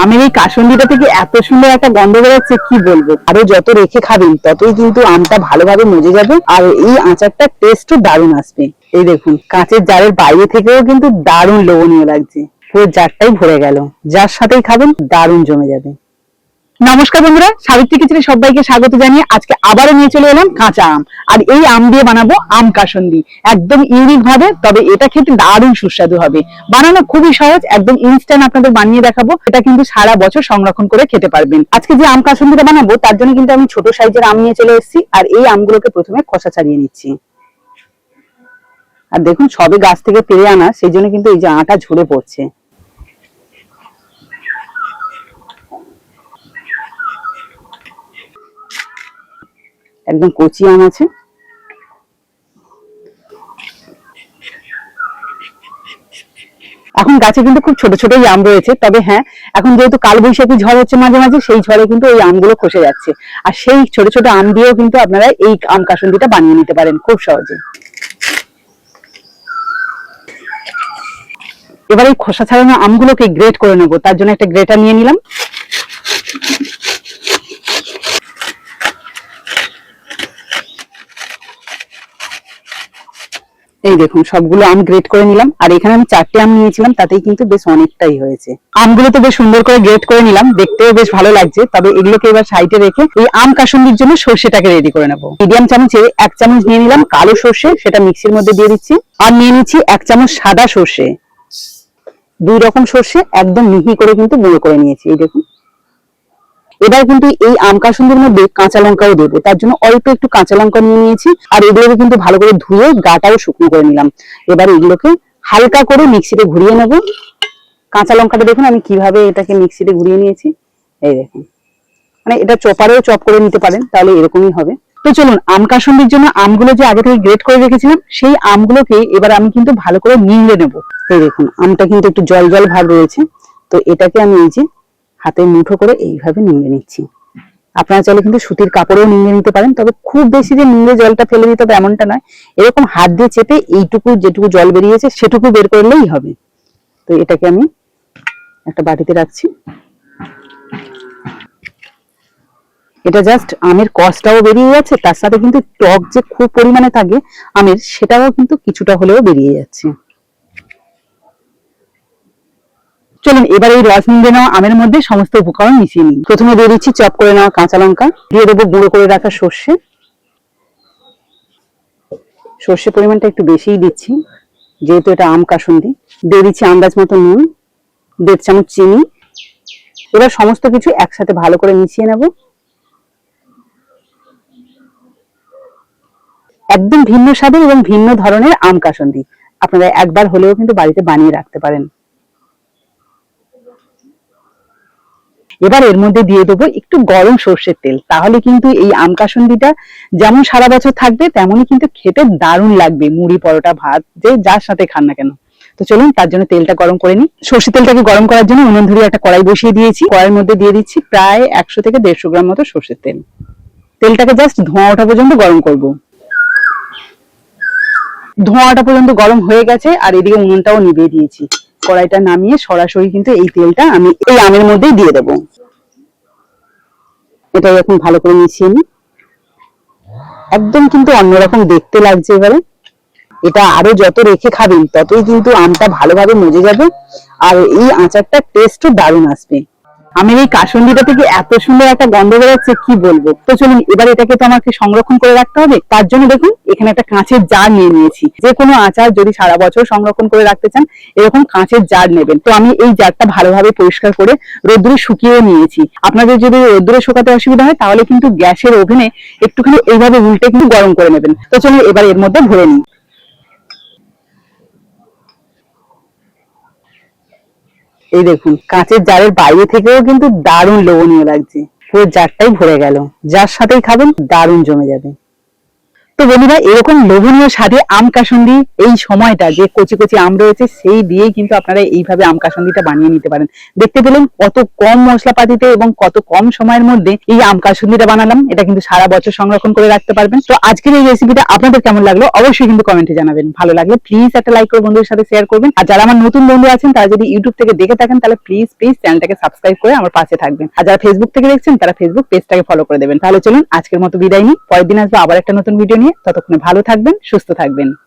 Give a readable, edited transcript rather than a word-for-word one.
আমের এই কাসুন্দিটা থেকে এত সুন্দর একটা গন্ধ বেরোচ্ছে কি বলবো। আরো যত রেখে খাবেন ততই কিন্তু আমটা ভালোভাবে মজে যাবে আর এই আচারটা টেস্টও দারুণ আসবে। এই দেখুন কাঁচের জারের বাইরে থেকেও কিন্তু দারুণ লোভনীয় লাগছে, পুরো জারটাই ভরে গেল, যার সাথেই খাবেন দারুণ জমে যাবে। নমস্কার বন্ধুরা, সাবিত্রী কিচেনে সবাইকে স্বাগত জানিয়ে আজকে আবারও নিয়ে চলে এলাম কাঁচা আম। আর এই আম দিয়ে বানাবো আম কাসুন্দি, একদম ইউনিক ভাবে, তবে এটা খেতে দারুণ সুস্বাদু হবে। বানানো খুবই সহজ, একদম ইনস্ট্যান্ট আপনাদের বানিয়ে দেখাবো। এটা কিন্তু সারা বছর সংরক্ষণ করে খেতে পারবেন। আজকে যে আম কাসুন্দিটা বানাবো তার জন্য কিন্তু আমি ছোট সাইজের আম নিয়ে চলে এসেছি। আর এই আমগুলোকে প্রথমে খোসা ছাড়িয়ে নিচ্ছি। আর দেখুন সবে গাছ থেকে পেরে আনা, সেই জন্য কিন্তু এই যে আটা ঝরে পড়ছে। একদম কচি আম আছে। এখন গাছে কিন্তু খুব ছোট ছোটই আম রয়েছে, তবে হ্যাঁ এখন যেহেতু কালবৈশাখী ঝড় হচ্ছে মাঝে মাঝে, সেই ঝড়ে কিন্তু এই আমগুলো খসে যাচ্ছে। আর সেই ছোট ছোট আম দিয়েও কিন্তু আপনারা এই আম কাসুন্দিটা বানিয়ে নিতে পারেন খুব সহজে। এবার এই খোসা ছাড়ানো আমগুলোকে গ্রেট করে নেবো, তার জন্য একটা গ্রেটার নিয়ে নিলাম। এই দেখুন সবগুলো আম গ্রেট করে নিলাম। আর এখানে আমি 4টে আম নিয়েছিলাম, তাতেই কিন্তু বেশ অনেকটাই হয়েছে। আমগুলো তো বেশ সুন্দর করে গ্রেট করে নিলাম, দেখতেও বেশ ভালো লাগছে। তবে এগুলোকে এবার সাইডে রেখে এই আম কাসুন্দির জন্য সর্ষেটাকে রেডি করে নেবো। মিডিয়াম চামচে 1 চামচ নিয়ে নিলাম কালো সর্ষে, সেটা মিক্সির মধ্যে দিয়ে দিচ্ছি। আর নিয়ে নিচ্ছি 1 চামচ সাদা সর্ষে। 2 রকম সর্ষে একদম মিহি করে কিন্তু গুঁড়ো করে নিয়েছি। এই দেখুন। এবার কিন্তু এই আম কাসুন্দির মধ্যে কাঁচা লঙ্কাও দেবো, তার জন্য অল্প একটু কাঁচা লঙ্কা নিয়ে নিয়েছি। আর এগুলোকে কিন্তু ভালো করে ধুয়ে গাটাও শুকনো করে নিলাম। এবার এগুলোকে হালকা করে মিক্সিতে ঘুরিয়ে নেব। কাঁচা লঙ্কাটা দেখুন আমি কিভাবে এটাকে মিক্সিতে ঘুরিয়ে নিয়েছি। এই দেখুন, মানে এটা চপারেও চপ করে নিতে পারেন, তাহলে এরকমই হবে। তো চলুন, আম কাসুন্দির জন্য আমগুলো যে আগে থেকে গ্রেট করে রেখেছিলাম, সেই আমগুলোকে এবার আমি কিন্তু ভালো করে নিংড়ে নেবো। এই দেখুন আমটা কিন্তু একটু জল জল ভাব রয়েছে, তো এটাকে আমি এই যে হাতে মুঠো করে এইভাবে নিংড়ে নিচ্ছি। আপনারা চাইলে কিন্তু সুতির কাপড়েও নিংড়ে নিতে পারেন, তবে খুব বেশি যে নিংড়ে জলটা ফেলে দিতে হবে এমনটা নয়। এরকম হাত দিয়ে চেপে এইটুকু যেটুকু জল বেরিয়েছে সেটুকু বের করলেই হবে। তো এটাকে আমি একটা বাটিতে রাখছি। এটা জাস্ট আমের কষটাও বেরিয়ে যাচ্ছে, তার সাথে কিন্তু টক যে খুব পরিমাণে থাকে আমের, সেটাও কিন্তু কিছুটা হলেও বেরিয়ে যাচ্ছে। চলুন এবার এই রস নিংড়ে নেওয়া আমের মধ্যে সমস্ত উপকরণ মিশিয়ে নিই। প্রথমে দিয়ে দিচ্ছি চপ করে নেওয়া কাঁচা লঙ্কা, দিয়ে দেবো গুঁড়ো করে রাখা সর্ষে। সর্ষে পরিমাণটা একটু বেশিই দিচ্ছি যেহেতু এটা আম কাসুন্দি। দিয়ে দিচ্ছি আন্দাজ মতো নুন, 1.5 চামচ চিনি। এবার সমস্ত কিছু একসাথে ভালো করে মিশিয়ে নেব। একদম ভিন্ন স্বাদের এবং ভিন্ন ধরনের আম কাসুন্দি আপনারা একবার হলেও কিন্তু বাড়িতে বানিয়ে রাখতে পারেন। এবার এর মধ্যে দিয়ে দেবো একটু গরম সর্ষের তেল, তাহলে কিন্তু এই আম কাসুন্দিটা যেমন সারা বছর থাকবে তেমনই কিন্তু খেতে দারুণ লাগবে, মুড়ি পরোটা ভাত যে যার সাথে খান না কেন। তো চলুন তার জন্য তেলটা গরম করে নিই। সর্ষের তেলটাকে গরম করার জন্য উনুন ধরিয়ে একটা কড়াই বসিয়ে দিয়েছি। কড়াইয়ের মধ্যে দিয়ে দিচ্ছি প্রায় 100 থেকে 150 গ্রাম মতো সর্ষের তেল। তেলটাকে জাস্ট ধোঁয়া ওঠা পর্যন্ত গরম করব। ধোঁয়াটা পর্যন্ত গরম হয়ে গেছে, আর এদিকে উনুনটাও নিভিয়ে দিয়েছি। কড়াইটা নামিয়ে সরাসরি কিন্তু এই তেলটা আমি এই আমের মধ্যেই দিয়ে দেবো। এটা এখন ভালো করে মিশিয়ে নিই। একদম কিন্তু অন্যরকম দেখতে লাগছে। এবারে এটা আরো যত রেখে খাবেন ততই কিন্তু আমটা ভালোভাবে মজে যাবে, আর এই আচারটা টেস্টও দারুণ আসবে। আমের এই কাসুন্দিটা থেকে এত সুন্দর একটা গন্ধ বেরোচ্ছে কি বলবো। তো চলুন এবার এটাকে তো আমাকে সংরক্ষণ করে রাখতে হবে, তার জন্য দেখুন এখানে একটা কাঁচের জার নিয়ে নিয়েছি। যে কোনো আচার যদি সারা বছর সংরক্ষণ করে রাখতে চান এরকম কাঁচের জার নেবেন। তো আমি এই জারটা ভালোভাবে পরিষ্কার করে রোদ্দুরে শুকিয়ে নিয়েছি। আপনাদের যদি রোদ্দুরে শুকাতে অসুবিধা হয় তাহলে কিন্তু গ্যাসের ওভেনে একটুখানি এইভাবে উল্টে কিন্তু গরম করে নেবেন। তো চলুন এবার এর মধ্যে ভরে নিই। এই দেখুন কাঁচের জারের বাইরে থেকেও কিন্তু দারুণ লোভনীয় লাগছে, পুরো জারটাই ভরে গেল, যার সাথেই খাবেন দারুণ জমে যাবে। তো বন্ধুরা, এরকম লোভনীয় স্বাদে আম কাসুন্দি এই সময়টা যে কচি কচি আম রয়েছে সেই দিয়েই কিন্তু আপনারা এইভাবে আম কাসুন্দিটা বানিয়ে নিতে পারেন। দেখতে পেলেন কত কম মশলাপাতিতে এবং কত কম সময়ের মধ্যে এই আম কাসুন্দিটা বানালাম। এটা কিন্তু সারা বছর সংরক্ষণ করে রাখতে পারবেন। তো আজকের এই রেসিপিটা আপনাদের কেমন লাগলো অবশ্যই কিন্তু কমেন্টে জানাবেন। ভালো লাগলে প্লিজ একটা লাইক করে বন্ধুদের সাথে শেয়ার করবেন। আর যারা আমার নতুন বন্ধু আছেন তারা যদি ইউটিউব থেকে দেখে থাকেন তাহলে প্লিজ চ্যানেলটাকে সাবস্ক্রাইব করে আমার পাশে থাকবেন। আর যারা ফেসবুক থেকে দেখছেন তারা ফেসবুক পেজটাকে ফলো করে দেবেন। তাহলে চলুন আজকের মতো বিদায় নিই, পরের দিন আসবো আবার একটা নতুন ভিডিও নিয়ে। ততক্ষণে ভালো থাকবেন, সুস্থ থাকবেন।